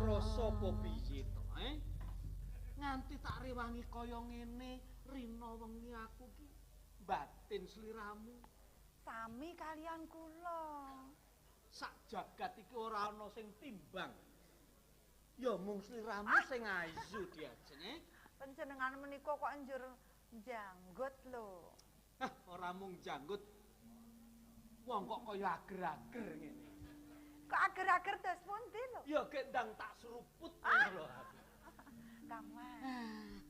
krasa apa piye to, nganti tak rewangi kaya ngene, rina wengi aku ki batin sliramu. Sami kalian kula. Sak jagat iki ora ana sing timbang. Ya mung sliramu sing ayu diajeng, Panjenengan menika kok njur janggut lho. Hah, ora mung janggut. Wong kok kaya ager-ager ngene. Kok ager-ager dos pundi lho? Ya gek ndang tak seruput lho aku. Kang Mas.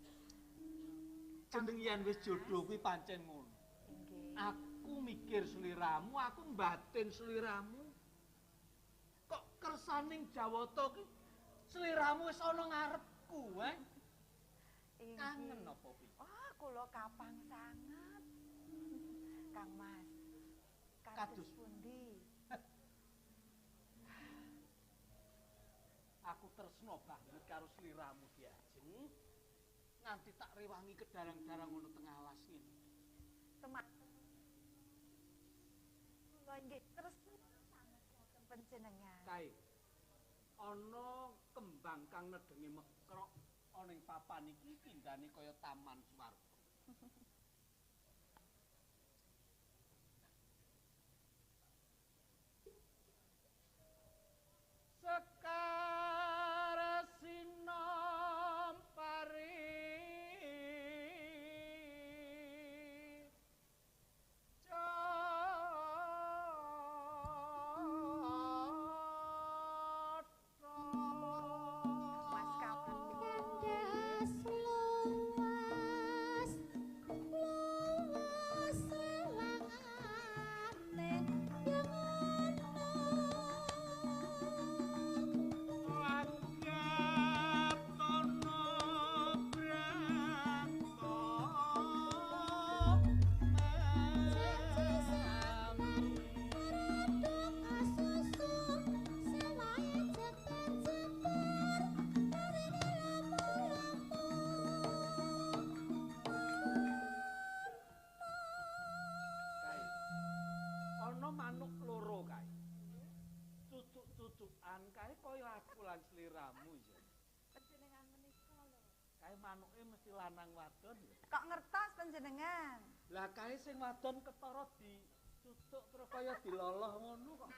Jeneng yen wis jodoh kuwi pancen ngono. Inggih. Aku mikir sliramu, aku mbatin sliramu. Kok kersaning Jawata ki sliramu wis ana ngarepku, Inggih. Kangen apa piye? Wah, kula kapang sangat. Kang Mas. Kados pundi? Aku tresna banget karo sliramu ki ajeng. Nganti tak rewangi kedarang-darang ngono tengah alas ngene. Teman. Kula nggih tresna sanget dhateng panjenengan. Kae. Ana kembang kang nedenge mekrok ana ing papan iki pindhane kaya taman swarga. Sekar sinom pari Mas kapan Kandas luas lelangane yang manuk loro kae. Cucuk-cucukan kae kaya aku lan sliramu ya. panjenengan menika lho. Kae manuke mesti lanang wadon ya. Kok ngertos panjenengan? Lah kae sing wadon ketara dicucuk terus kaya diloloh ngono kok.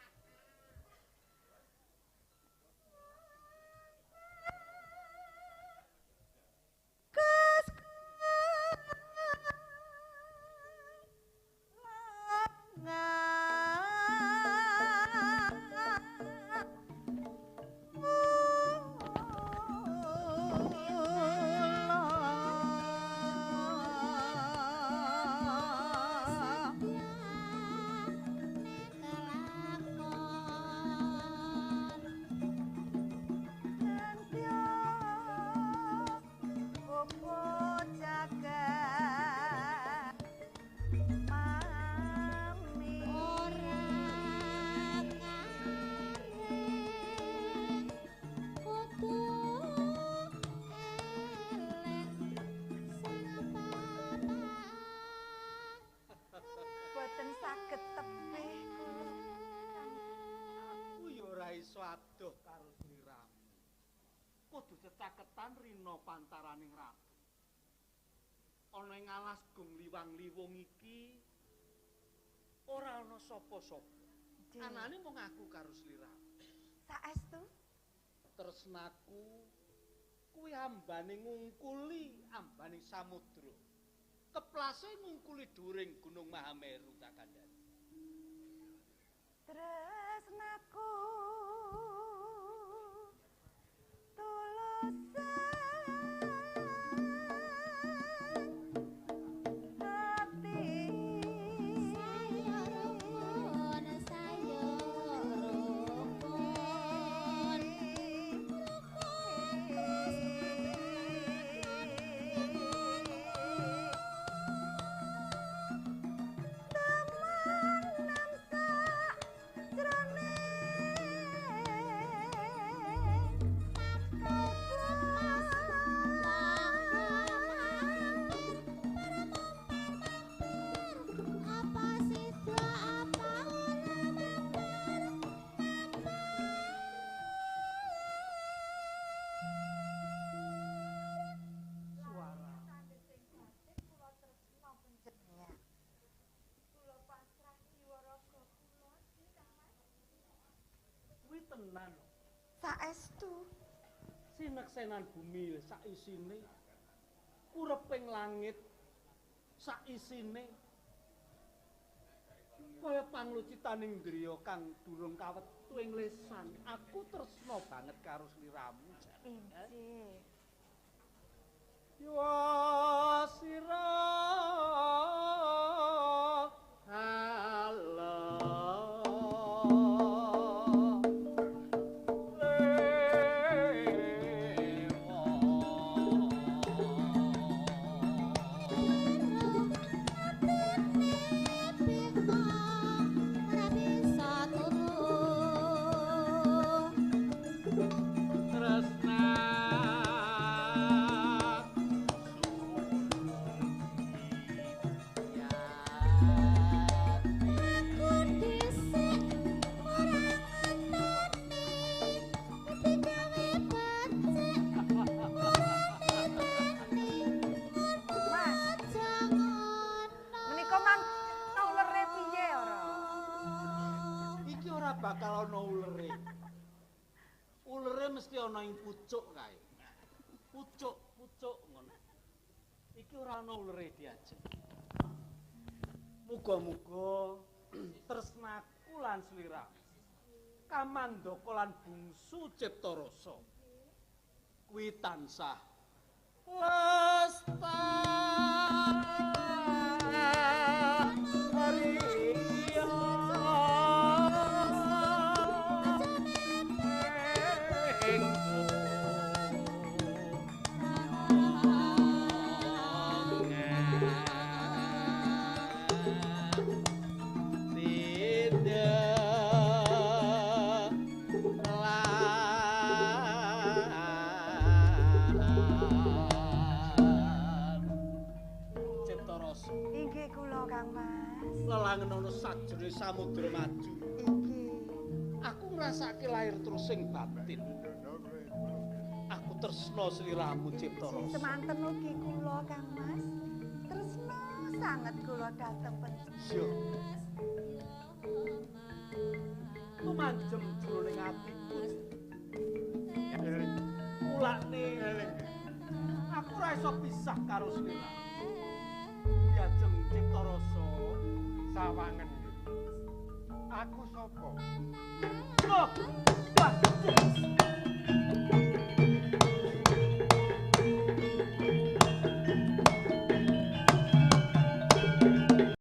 Boten saged tepih kula. Aku ya ora iso adoh karo sliramu. Kudu cecaketan rina pantaraning rabu. Ana ing alas gung liwang-liwung iki ora ana sapa-sapa. Anane mung aku karo sliramu. Saestu Tresnaku kuwi ambane ngungkuli ambane samudra. Keplase ngungkuli dhuwuring Gunung Mahameru Kakandhani. tresnaku tulus hati tenan. Saestu. Sineksenan bumi sak isine. Ureping langit sak isine. Kaya panglucitaning driya kang durung kawetu ing lesan. Aku tresna banget karo sliramu. Injih. Yo sira bakal ana ulere. Ulere mesti ana ing pucuk kae. Pucuk ngono. Iki ora ana ulere diajeng. Muga-muga tresnaku lan sliramu kamandaka lan bungsu cipta rasa kuwi tansah lestari. Lelangen ana sajroning samudra maju. Inggih. Aku ngrasake lahir terus sing batin. Aku tresna sliramu cipta rasa. Semanten ugi kula Kang Mas. Tresna sanget kula dhateng Yo. Lumanjem jroning atiku. Mulane aku ora iso pisah karo sliramu. Diajeng cipta rasa sawangen. Aku sapa? Loh,